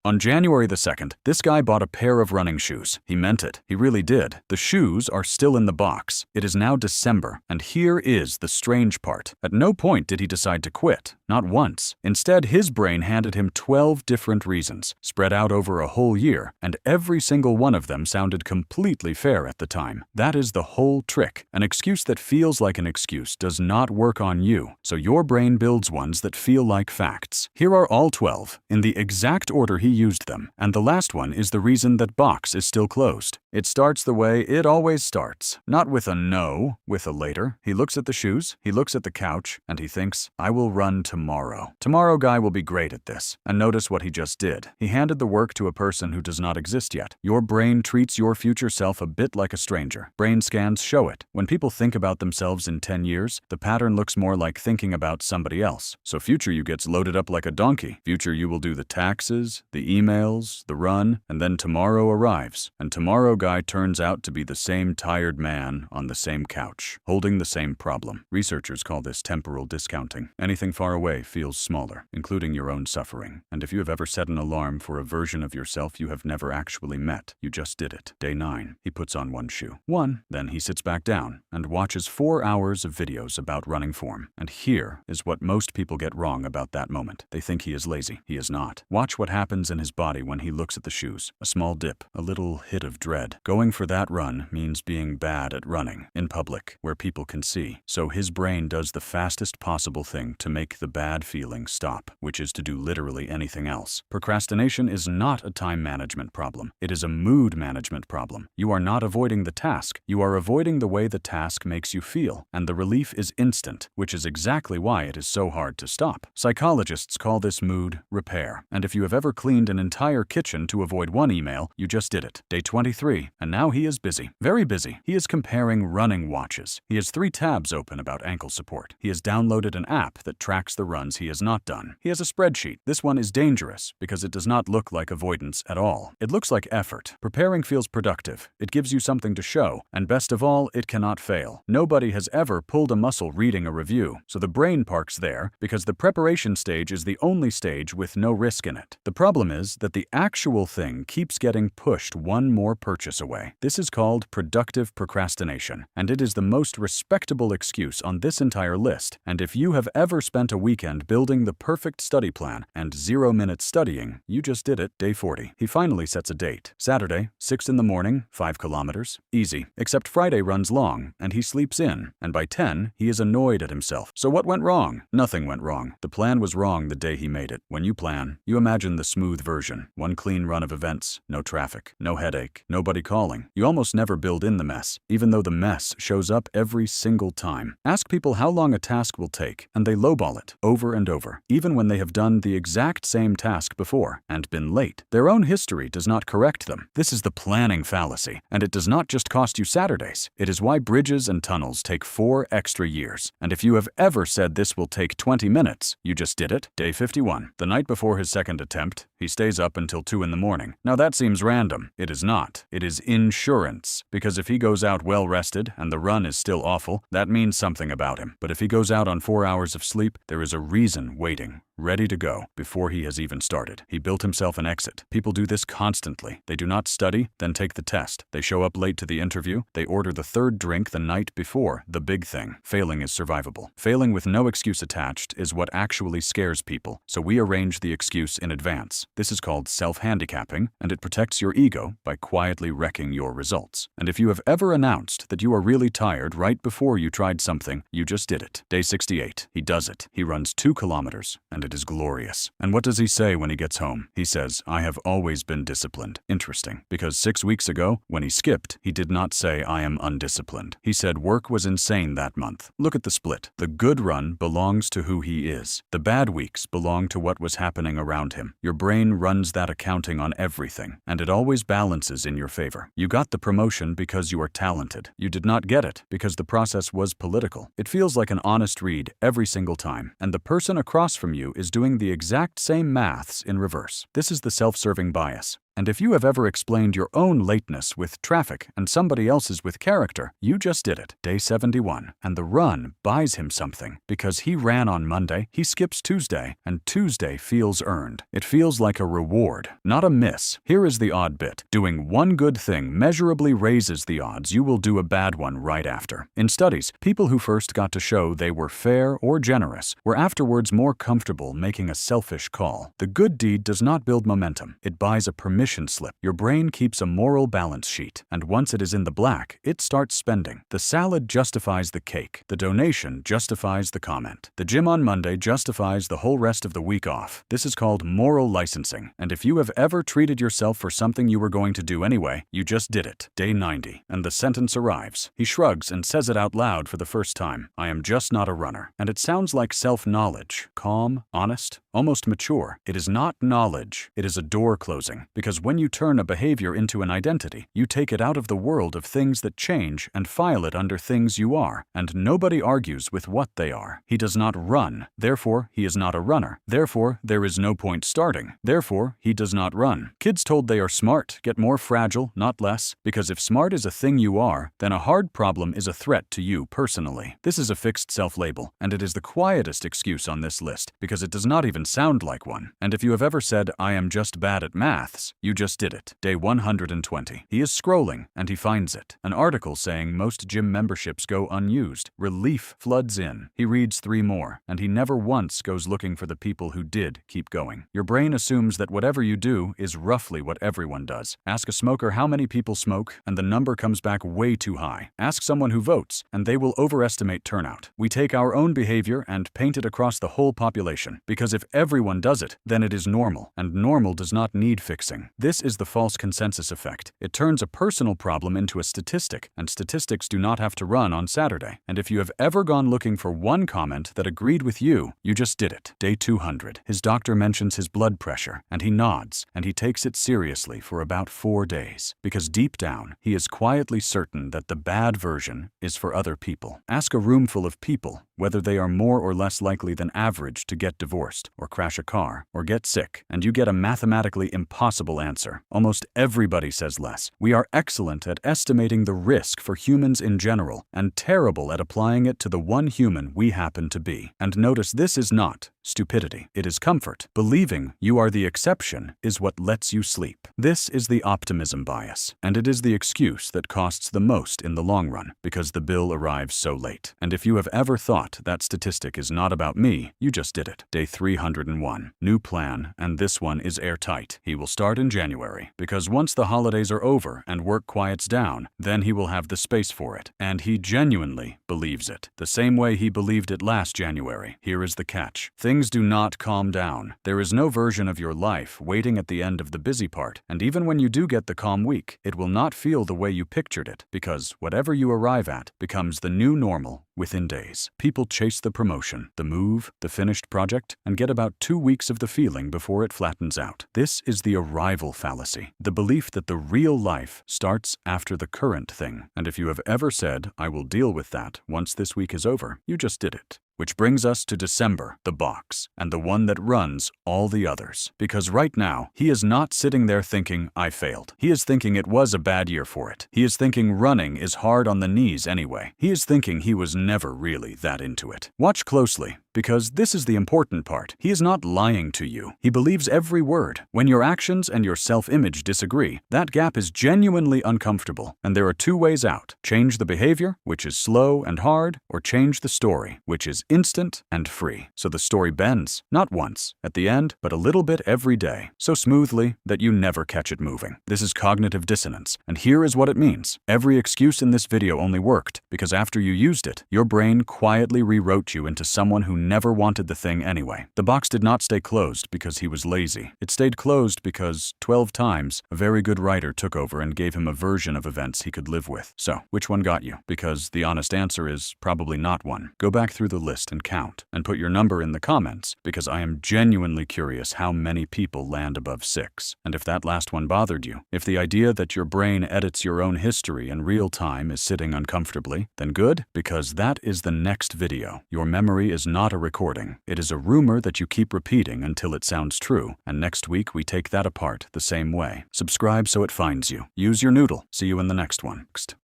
On January the 2nd, this guy bought a pair of running shoes. He meant it. He really did. The shoes are still in the box. It is now December, and here is the strange part. At no point did he decide to quit. Not once. Instead, his brain handed him 12 different reasons, spread out over a whole year, and every single one of them sounded completely fair at the time. That is the whole trick. An excuse that feels like an excuse does not work on you, so your brain builds ones that feel like facts. Here are all 12, in the exact order he used them, and the last one is the reason that box is still closed. It starts the way it always starts, not with a no, with a later. He looks at the shoes, he looks at the couch, and he thinks, I will run tomorrow. Tomorrow guy will be great at this. And notice what he just did. He handed the work to a person who does not exist yet. Your brain treats your future self a bit like a stranger. Brain scans show it. When people think about themselves in 10 years, the pattern looks more like thinking about somebody else. So future you gets loaded up like a donkey. Future you will do the taxes, the emails, the run, and then tomorrow arrives. And tomorrow guy turns out to be the same tired man on the same couch, holding the same problem. Researchers call this temporal discounting. Anything far away feels smaller, including your own suffering. And if you have ever set an alarm for a version of yourself you have never actually met, you just did it. Day 9, he puts on one shoe. Then he sits back down and watches 4 hours of videos about running form. And here is what most people get wrong about that moment. They think he is lazy. He is not. Watch what happens in his body when he looks at the shoes. A small dip, a little hit of dread. Going for that run means being bad at running, in public, where people can see. So his brain does the fastest possible thing to make the bad feeling stop, which is to do literally anything else. Procrastination is not a time management problem. It is a mood management problem. You are not avoiding the task. You are avoiding the way the task makes you feel, and the relief is instant, which is exactly why it is so hard to stop. Psychologists call this mood repair, and if you have ever cleaned an entire kitchen to avoid one email, you just did it. Day 23, and now he is busy. Very busy. He is comparing running watches. He has 3 tabs open about ankle support. He has downloaded an app that tracks the runs he has not done. He has a spreadsheet. This one is dangerous because it does not look like avoidance at all. It looks like effort. Preparing feels productive. It gives you something to show, and best of all, it cannot fail. Nobody has ever pulled a muscle reading a review, so the brain parks there because the preparation stage is the only stage with no risk in it. The problem is that the actual thing keeps getting pushed one more purchase away. This is called productive procrastination, and it is the most respectable excuse on this entire list. And if you have ever spent a weekend building the perfect study plan and 0 minutes studying, you just did it. Day 40. He finally sets a date. Saturday, 6 in the morning, 5 kilometers. Easy. Except Friday runs long, and he sleeps in, and by 10, he is annoyed at himself. So what went wrong? Nothing went wrong. The plan was wrong the day he made it. When you plan, you imagine the smooth version. One clean run of events, no traffic, no headache, nobody calling. You almost never build in the mess, even though the mess shows up every single time. Ask people how long a task will take, and they lowball it over and over, even when they have done the exact same task before and been late. Their own history does not correct them. This is the planning fallacy, and it does not just cost you Saturdays. It is why bridges and tunnels take 4 extra years. And if you have ever said this will take 20 minutes, you just did it. Day 51. The night before his second attempt, he stays up until 2 in the morning. Now that seems random. It is not. It is insurance. Because if he goes out well rested and the run is still awful, that means something about him. But if he goes out on 4 hours of sleep, there is a reason waiting, ready to go, before he has even started. He built himself an exit. People do this constantly. They do not study, then take the test. They show up late to the interview. They order the 3rd drink the night before. The big thing. Failing is survivable. Failing with no excuse attached is what actually scares people, so we arrange the excuse in advance. This is called self-handicapping, and it protects your ego by quietly wrecking your results. And if you have ever announced that you are really tired right before you tried something, you just did it. Day 68. He does it. He runs 2 kilometers, and it is glorious. And what does he say when he gets home? He says, I have always been disciplined. Interesting, because 6 weeks ago, when he skipped, he did not say, I am undisciplined. He said work was insane that month. Look at the split. The good run belongs to who he is. The bad weeks belong to what was happening around him. Your brain runs that accounting on everything, and it always balances in your favor. You got the promotion because you are talented. You did not get it because the process was political. It feels like an honest read every single time, and the person across from you is doing the exact same maths in reverse. This is the self-serving bias. And if you have ever explained your own lateness with traffic and somebody else's with character, you just did it. Day 71. And the run buys him something. Because he ran on Monday, he skips Tuesday, and Tuesday feels earned. It feels like a reward, not a miss. Here is the odd bit. Doing one good thing measurably raises the odds you will do a bad one right after. In studies, people who first got to show they were fair or generous were afterwards more comfortable making a selfish call. The good deed does not build momentum. It buys a permission slip. Your brain keeps a moral balance sheet, and once it is in the black, it starts spending. The salad justifies the cake. The donation justifies the comment. The gym on Monday justifies the whole rest of the week off. This is called moral licensing, and if you have ever treated yourself for something you were going to do anyway, you just did it. Day 90, and the sentence arrives. He shrugs and says it out loud for the first time. I am just not a runner. And it sounds like self-knowledge. Calm, honest, almost mature. It is not knowledge. It is a door closing. Because when you turn a behavior into an identity, you take it out of the world of things that change and file it under things you are. And nobody argues with what they are. He does not run. Therefore, he is not a runner. Therefore, there is no point starting. Therefore, he does not run. Kids told they are smart get more fragile, not less. Because if smart is a thing you are, then a hard problem is a threat to you personally. This is a fixed self-label, and it is the quietest excuse on this list because it does not even sound like one. And if you have ever said, I am just bad at maths, you just did it. Day 120. He is scrolling, and he finds it. An article saying most gym memberships go unused. Relief floods in. He reads 3 more, and he never once goes looking for the people who did keep going. Your brain assumes that whatever you do is roughly what everyone does. Ask a smoker how many people smoke, and the number comes back way too high. Ask someone who votes, and they will overestimate turnout. We take our own behavior and paint it across the whole population, because if everyone does it, then it is normal, and normal does not need fixing. This is the false consensus effect. It turns a personal problem into a statistic, and statistics do not have to run on Saturday. And if you have ever gone looking for one comment that agreed with you, you just did it. Day 200. His doctor mentions his blood pressure, and he nods, and he takes it seriously for about 4 days, because deep down, he is quietly certain that the bad version is for other people. Ask a room full of people whether they are more or less likely than average to get divorced, or crash a car, or get sick, and you get a mathematically impossible answer. Almost everybody says less. We are excellent at estimating the risk for humans in general, and terrible at applying it to the one human we happen to be. And notice this is not stupidity. It is comfort. Believing you are the exception is what lets you sleep. This is the optimism bias, and it is the excuse that costs the most in the long run, because the bill arrives so late. And if you have ever thought that statistic is not about me, you just did it. Day 301. New plan, and this one is airtight. He will start in January, because once the holidays are over and work quiets down, then he will have the space for it. And he genuinely believes it. The same way he believed it last January. Here is the catch. Things do not calm down. There is no version of your life waiting at the end of the busy part. And even when you do get the calm week, it will not feel the way you pictured it, because whatever you arrive at becomes the new normal within days. People chase the promotion, the move, the finished project, and get about 2 weeks of the feeling before it flattens out. This is the arrival fallacy, the belief that the real life starts after the current thing. And if you have ever said, I will deal with that once this week is over, you just did it. Which brings us to December, the box, and the one that runs all the others. Because right now, he is not sitting there thinking, I failed. He is thinking it was a bad year for it. He is thinking running is hard on the knees anyway. He is thinking he was never really that into it. Watch closely, because this is the important part. He is not lying to you. He believes every word. When your actions and your self-image disagree, that gap is genuinely uncomfortable, and there are 2 ways out. Change the behavior, which is slow and hard, or change the story, which is instant and free. So the story bends, not once, at the end, but a little bit every day, so smoothly that you never catch it moving. This is cognitive dissonance, and here is what it means. Every excuse in this video only worked because after you used it, your brain quietly rewrote you into someone who never wanted the thing anyway. The box did not stay closed because he was lazy. It stayed closed because 12 times a very good writer took over and gave him a version of events he could live with. So, which one got you? Because the honest answer is probably not one. Go back through the list and count, and put your number in the comments, because I am genuinely curious how many people land above 6. And if that last one bothered you, if the idea that your brain edits your own history in real time is sitting uncomfortably, then good, because that is the next video. Your memory is not not a recording. It is a rumor that you keep repeating until it sounds true, and next week we take that apart the same way. Subscribe so it finds you. Use your noodle. See you in the next one.